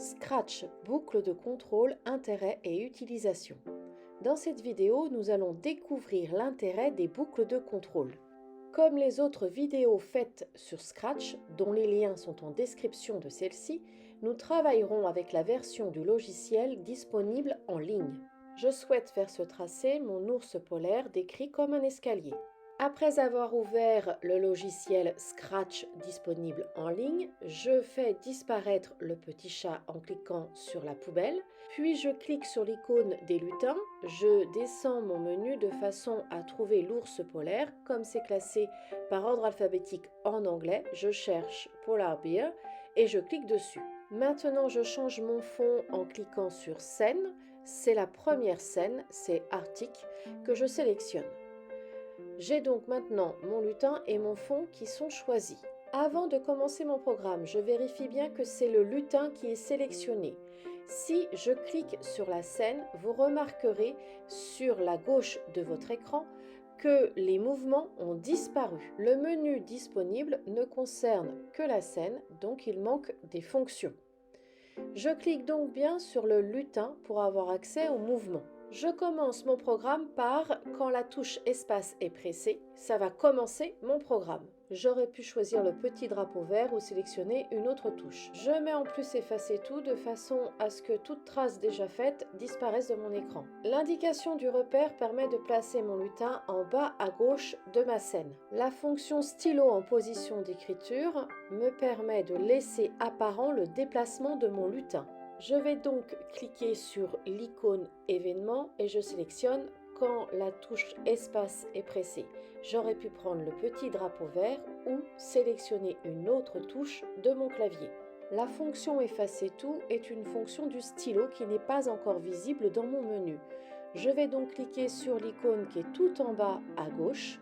Scratch, boucle de contrôle, intérêt et utilisation. Dans cette vidéo, nous allons découvrir l'intérêt des boucles de contrôle. Comme les autres vidéos faites sur Scratch, dont les liens sont en description de celle-ci, nous travaillerons avec la version du logiciel disponible en ligne. Je souhaite faire ce tracé mon ours polaire décrit comme un escalier. Après avoir ouvert le logiciel Scratch disponible en ligne, je fais disparaître le petit chat en cliquant sur la poubelle, puis je clique sur l'icône des lutins, je descends mon menu de façon à trouver l'ours polaire, comme c'est classé par ordre alphabétique en anglais, je cherche Polar Bear et je clique dessus. Maintenant, je change mon fond en cliquant sur scène, c'est la première scène, c'est Arctic, que je sélectionne. J'ai donc maintenant mon lutin et mon fond qui sont choisis. Avant de commencer mon programme, je vérifie bien que c'est le lutin qui est sélectionné. Si je clique sur la scène, vous remarquerez sur la gauche de votre écran que les mouvements ont disparu. Le menu disponible ne concerne que la scène, donc il manque des fonctions. Je clique donc bien sur le lutin pour avoir accès aux mouvements. Je commence mon programme par, quand la touche espace est pressée, ça va commencer mon programme. J'aurais pu choisir le petit drapeau vert ou sélectionner une autre touche. Je mets en plus effacer tout de façon à ce que toute trace déjà faite disparaisse de mon écran. L'indication du repère permet de placer mon lutin en bas à gauche de ma scène. La fonction stylo en position d'écriture me permet de laisser apparent le déplacement de mon lutin. Je vais donc cliquer sur l'icône événement et je sélectionne quand la touche espace est pressée. J'aurais pu prendre le petit drapeau vert ou sélectionner une autre touche de mon clavier. La fonction effacer tout est une fonction du stylo qui n'est pas encore visible dans mon menu. Je vais donc cliquer sur l'icône qui est tout en bas à gauche,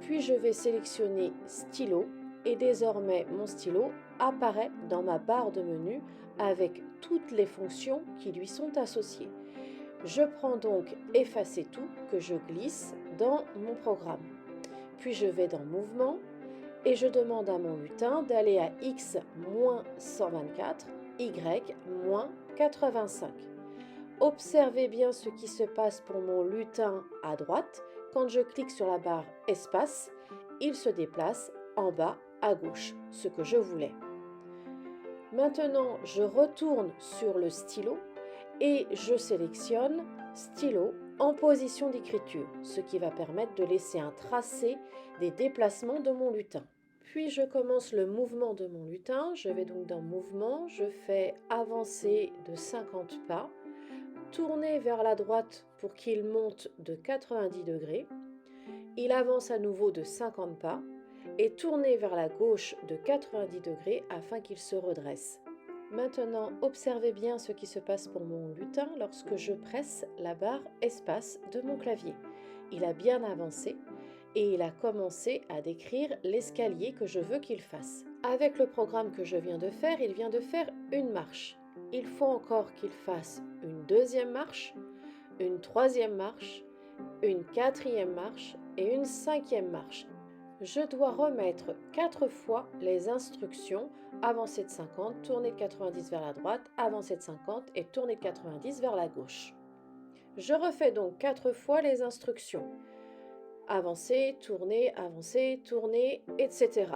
puis je vais sélectionner stylo et désormais mon stylo apparaît dans ma barre de menu avec toutes les fonctions qui lui sont associées. Je prends donc effacer tout que je glisse dans mon programme. Puis je vais dans mouvement et je demande à mon lutin d'aller à X-124, Y-85. Observez bien ce qui se passe pour mon lutin à droite. Quand je clique sur la barre espace, il se déplace en bas à gauche, ce que je voulais. Maintenant, je retourne sur le stylo et je sélectionne stylo en position d'écriture, ce qui va permettre de laisser un tracé des déplacements de mon lutin. Puis je commence le mouvement de mon lutin, je vais donc dans mouvement, je fais avancer de 50 pas, tourner vers la droite pour qu'il monte de 90 degrés, il avance à nouveau de 50 pas, et tourner vers la gauche de 90 degrés afin qu'il se redresse. Maintenant, observez bien ce qui se passe pour mon lutin lorsque je presse la barre espace de mon clavier. Il a bien avancé et il a commencé à décrire l'escalier que je veux qu'il fasse. Avec le programme que je viens de faire, il vient de faire une marche. Il faut encore qu'il fasse une deuxième marche, une troisième marche, une quatrième marche et une cinquième marche. Je dois remettre 4 fois les instructions, avancer de 50, tourner de 90 vers la droite, avancer de 50 et tourner de 90 vers la gauche. Je refais donc 4 fois les instructions. Avancer, tourner, etc.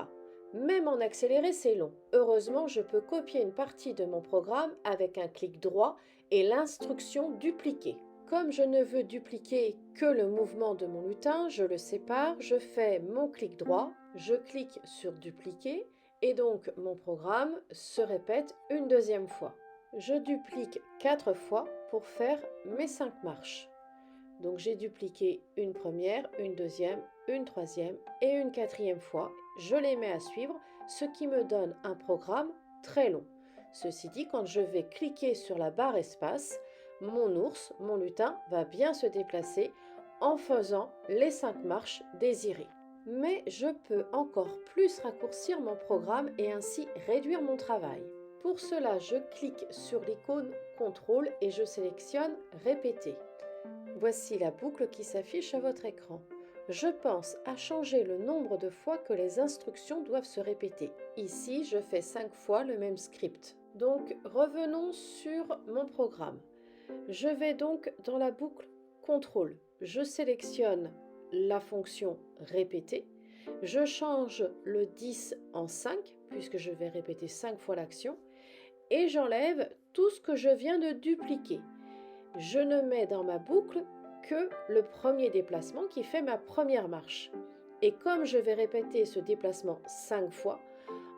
Même en accéléré, c'est long. Heureusement, je peux copier une partie de mon programme avec un clic droit et l'instruction dupliquer. Comme je ne veux dupliquer que le mouvement de mon lutin, je le sépare, je fais mon clic droit, je clique sur dupliquer et donc mon programme se répète une deuxième fois. Je duplique 4 fois pour faire mes 5 marches. Donc j'ai dupliqué une première, une deuxième, une troisième et une quatrième fois. Je les mets à suivre, ce qui me donne un programme très long. Ceci dit, quand je vais cliquer sur la barre espace, mon ours, mon lutin, va bien se déplacer en faisant les 5 marches désirées. Mais je peux encore plus raccourcir mon programme et ainsi réduire mon travail. Pour cela, je clique sur l'icône contrôle et je sélectionne répéter. Voici la boucle qui s'affiche à votre écran. Je pense à changer le nombre de fois que les instructions doivent se répéter. Ici, je fais 5 fois le même script. Donc revenons sur mon programme. Je vais donc dans la boucle contrôle. Je sélectionne la fonction répéter. Je change le 10 en 5 puisque je vais répéter 5 fois l'action et j'enlève tout ce que je viens de dupliquer. Je ne mets dans ma boucle que le premier déplacement qui fait ma première marche. Et comme je vais répéter ce déplacement 5 fois,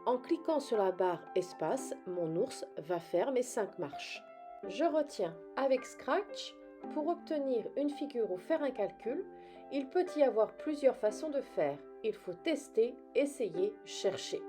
en cliquant sur la barre espace, mon ours va faire mes 5 marches. Je retiens avec Scratch, pour obtenir une figure ou faire un calcul, il peut y avoir plusieurs façons de faire. Il faut tester, essayer, chercher.